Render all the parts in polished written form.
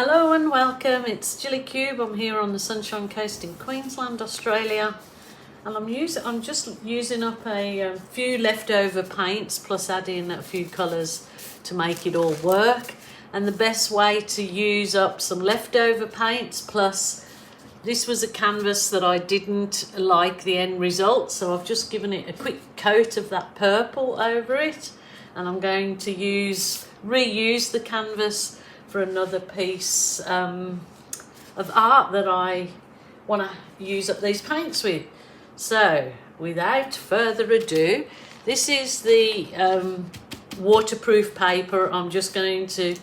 Hello and welcome, it's Gilly Cube. I'm here on the Sunshine Coast in Queensland, Australia, and I'm just using up a few leftover paints plus adding a few colours to make it all work. And the best way to use up some leftover paints, plus this was a canvas that I didn't like the end result, so I've just given it a quick coat of that purple over it, and I'm going to reuse the canvas for another piece of art that I want to use up these paints with. So without further ado, this is the waterproof paper I'm just going to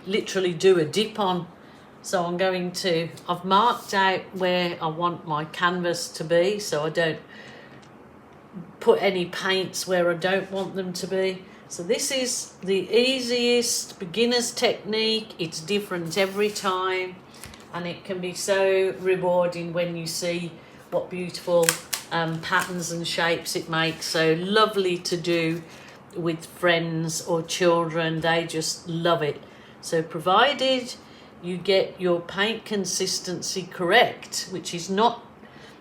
literally do a dip on. So I've marked out where I want my canvas to be, so I don't put any paints where I don't want them to be. So this is the easiest beginner's technique. It's different every time, and it can be so rewarding when you see what beautiful patterns and shapes it makes. So lovely to do with friends or children, they just love it. So provided you get your paint consistency correct, which is not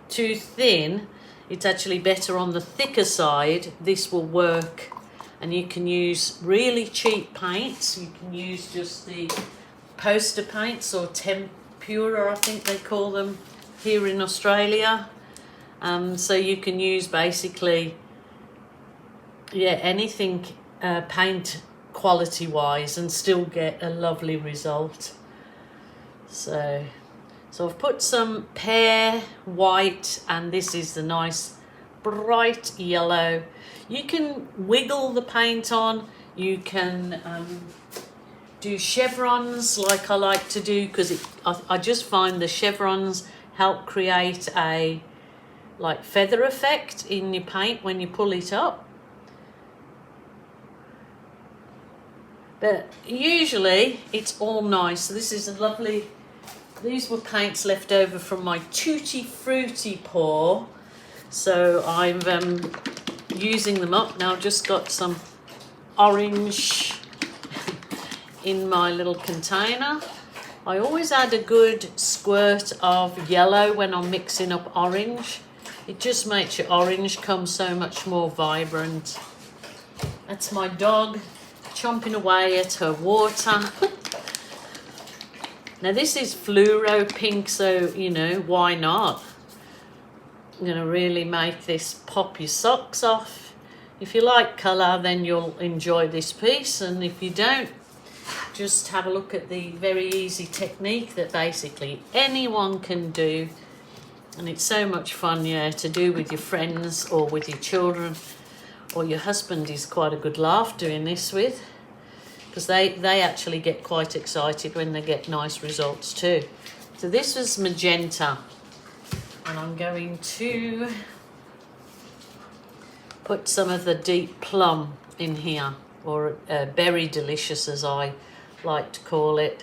too thin, it's actually better on the thicker side, this will work. And you can use really cheap paints. You can use just the poster paints, or tempura, I think they call them here in Australia. So you can use basically, anything paint quality wise and still get a lovely result. So I've put some pear white, and this is the nice bright yellow. You can wiggle the paint on, you can do chevrons like I like to do, because I just find the chevrons help create a feather effect in your paint when you pull it up. But usually it's all nice. So this is a lovely, these were paints left over from my Tutti Frutti pour. So I'm using them up now. I've just got some orange in my little container. I always add a good squirt of yellow when I'm mixing up orange. It just makes your orange come so much more vibrant. That's my dog chomping away at her water. Now this is fluoro pink, so why not? I'm going to really make this pop your socks off. If you like colour, then you'll enjoy this piece, and if you don't, just have a look at the very easy technique that basically anyone can do, and it's so much fun to do with your friends or with your children, or your husband is quite a good laugh doing this with, because they actually get quite excited when they get nice results too. So this was magenta. And I'm going to put some of the deep plum in here, or berry delicious as I like to call it.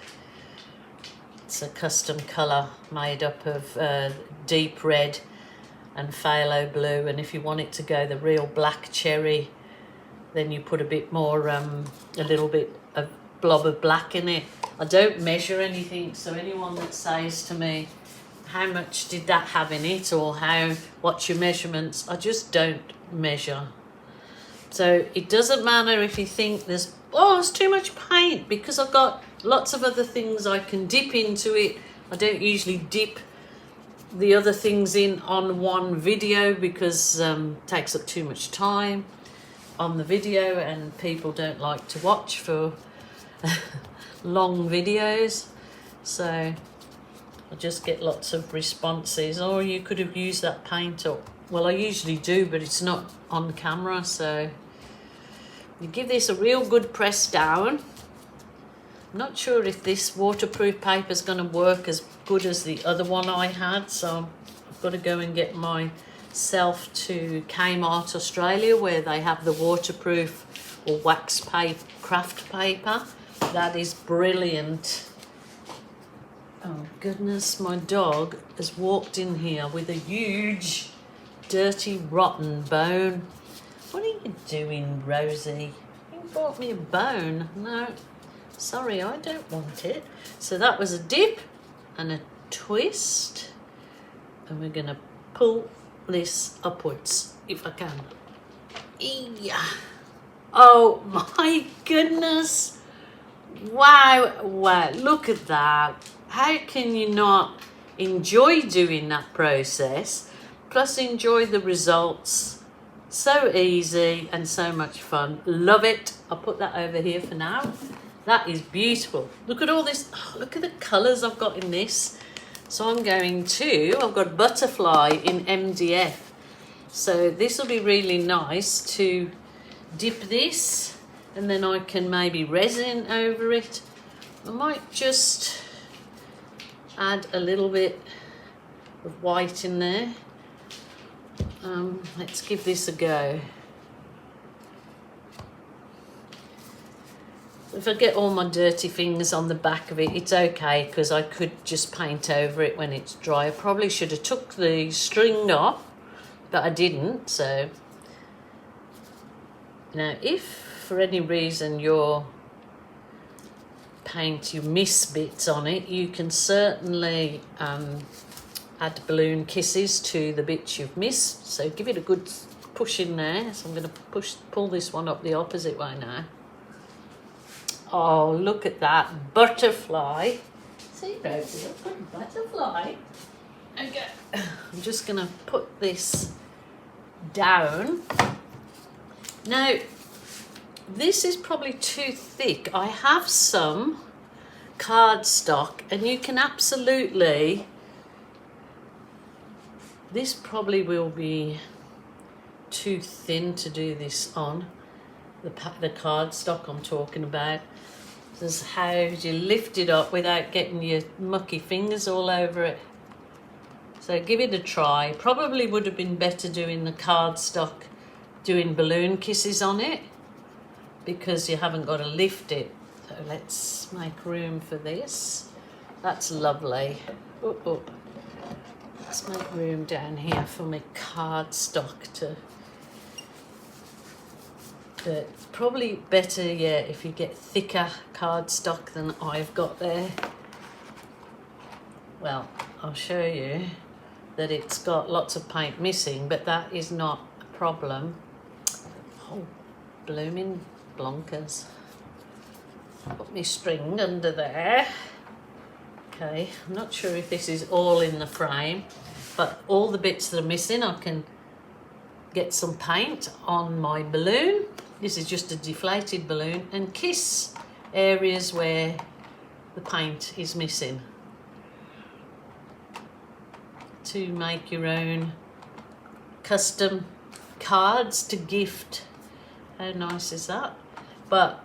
It's a custom colour made up of deep red and phthalo blue, and if you want it to go the real black cherry, then you put a bit more, a little bit of blob of black in it. I don't measure anything, so anyone that says to me, how much did that have in it, or what's your measurements, I just don't measure. So it doesn't matter if you think there's too much paint, because I've got lots of other things I can dip into it. I don't usually dip the other things in on one video, because it takes up too much time on the video, and people don't like to watch for long videos. So I just get lots of responses. Oh, you could have used that paint up. Well, I usually do, but it's not on camera. So you give this a real good press down. I'm not sure if this waterproof paper is going to work as good as the other one I had. So I've got to go and get myself to Kmart Australia, where they have the waterproof or wax paper, craft paper. That is brilliant. Oh goodness, my dog has walked in here with a huge, dirty, rotten bone. What are you doing, Rosie? You brought me a bone. No, Sorry, I don't want it. So that was a dip and a twist. And we're going to pull this upwards if I can. Yeah. Oh my goodness. Wow, wow, look at that. How can you not enjoy doing that process, plus enjoy the results? So easy and so much fun. Love it. I'll put that over here for now. That is beautiful. Look at all this. Oh, look at the colours I've got in this. So I've got butterfly in MDF. So this will be really nice to dip this, and then I can maybe resin over it. I might just add a little bit of white in there. Let's give this a go. If I get all my dirty fingers on the back of it, it's okay, because I could just paint over it when it's dry. I probably should have took the string off, but I didn't. So now, if for any reason your paint, you miss bits on it, you can certainly add balloon kisses to the bits you've missed. So give it a good push in there. So I'm going to pull this one up the opposite way now. Oh, look at that butterfly. See, Rosie, I've got a butterfly. Okay, I'm just going to put this down. Now, this is probably too thick. I have some cardstock, and you can absolutely, this probably will be too thin to do this on, the cardstock I'm talking about. This is how you lift it up without getting your mucky fingers all over it. So give it a try. Probably would have been better doing the cardstock, doing balloon kisses on it, because you haven't got to lift it. So let's make room for this. That's lovely. Oh. Let's make room down here for my cardstock to... But probably better, yeah, if you get thicker cardstock than I've got there. Well, I'll show you that it's got lots of paint missing, but that is not a problem. Oh, blooming blonkers. Put my string under there. Okay, I'm not sure if this is all in the frame, but all the bits that are missing, I can get some paint on my balloon. This is just a deflated balloon, and kiss areas where the paint is missing to make your own custom cards to gift. How nice is that? But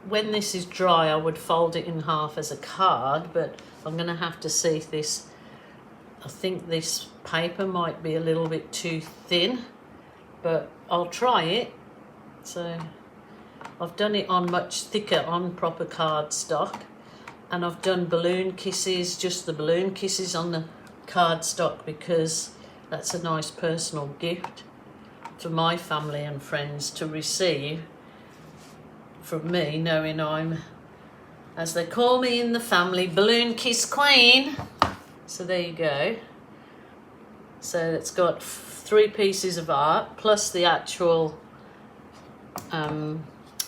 when this is dry, I would fold it in half as a card, but I'm going to have to see if this, I think this paper might be a little bit too thin, but I'll try it. So I've done it on much thicker, on proper cardstock, and I've done balloon kisses, just the balloon kisses on the cardstock, because that's a nice personal gift for my family and friends to receive from me, knowing I'm, as they call me in the family, Balloon Kiss Queen. So there you go. So it's got 3 pieces of art plus the actual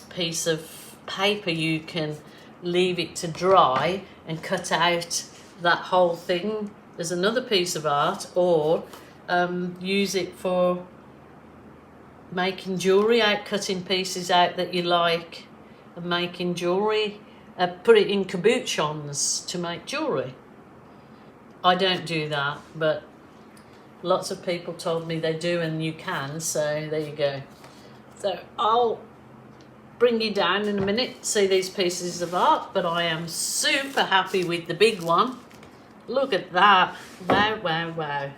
piece of paper. You can leave it to dry and cut out that whole thing. There's another piece of art, or use it for making jewellery out, cutting pieces out that you like and making jewellery. Put it in cabochons to make jewellery. I don't do that, but lots of people told me they do, and you can, so there you go. So I'll bring you down in a minute, see these pieces of art, but I am super happy with the big one. Look at that. Wow, wow, wow.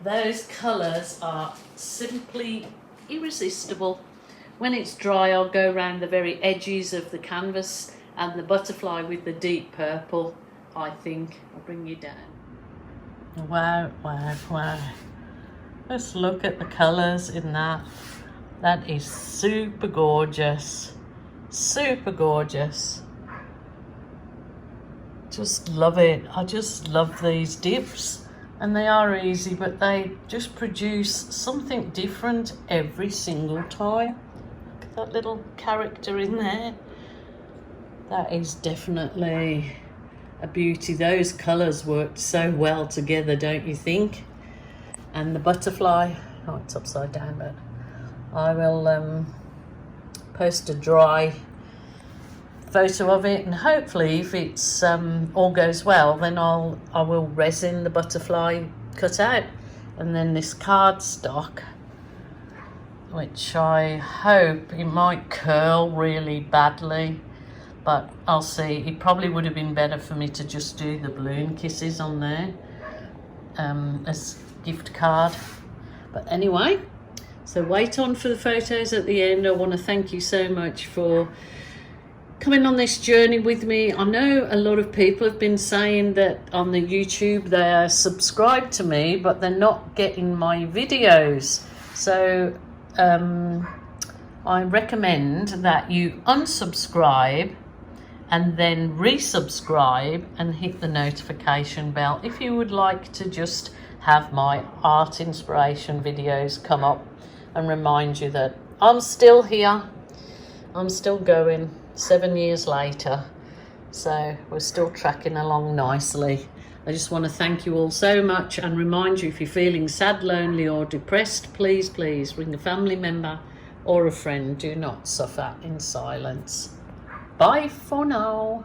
Those colours are simply irresistible. When it's dry, I'll go around the very edges of the canvas, and the butterfly with the deep purple, I think. I'll bring you down. Wow, wow, wow. Let's look at the colours in that. That is super gorgeous. Super gorgeous. Just love it. I just love these dips, and they are easy, but they just produce something different every single time. Look at that little character in there. That is definitely a beauty. Those colours worked so well together, don't you think? And the butterfly, oh, it's upside down, but I will post a dry photo of it, and hopefully if it's all goes well, then I will resin the butterfly cut out, and then this cardstock, which I hope it might curl really badly, but I'll see. It probably would have been better for me to just do the balloon kisses on there as gift card, but anyway, so wait on for the photos at the end. I want to thank you so much for coming on this journey with me. I know a lot of people have been saying that on the YouTube they are subscribed to me, but they're not getting my videos. So I recommend that you unsubscribe and then resubscribe and hit the notification bell if you would like to just have my art inspiration videos come up and remind you that I'm still here, I'm still going 7 years later, so we're still tracking along nicely. I just want to thank you all so much and remind you, if you're feeling sad, lonely or depressed, please ring a family member or a friend. Do not suffer in silence. Bye for now.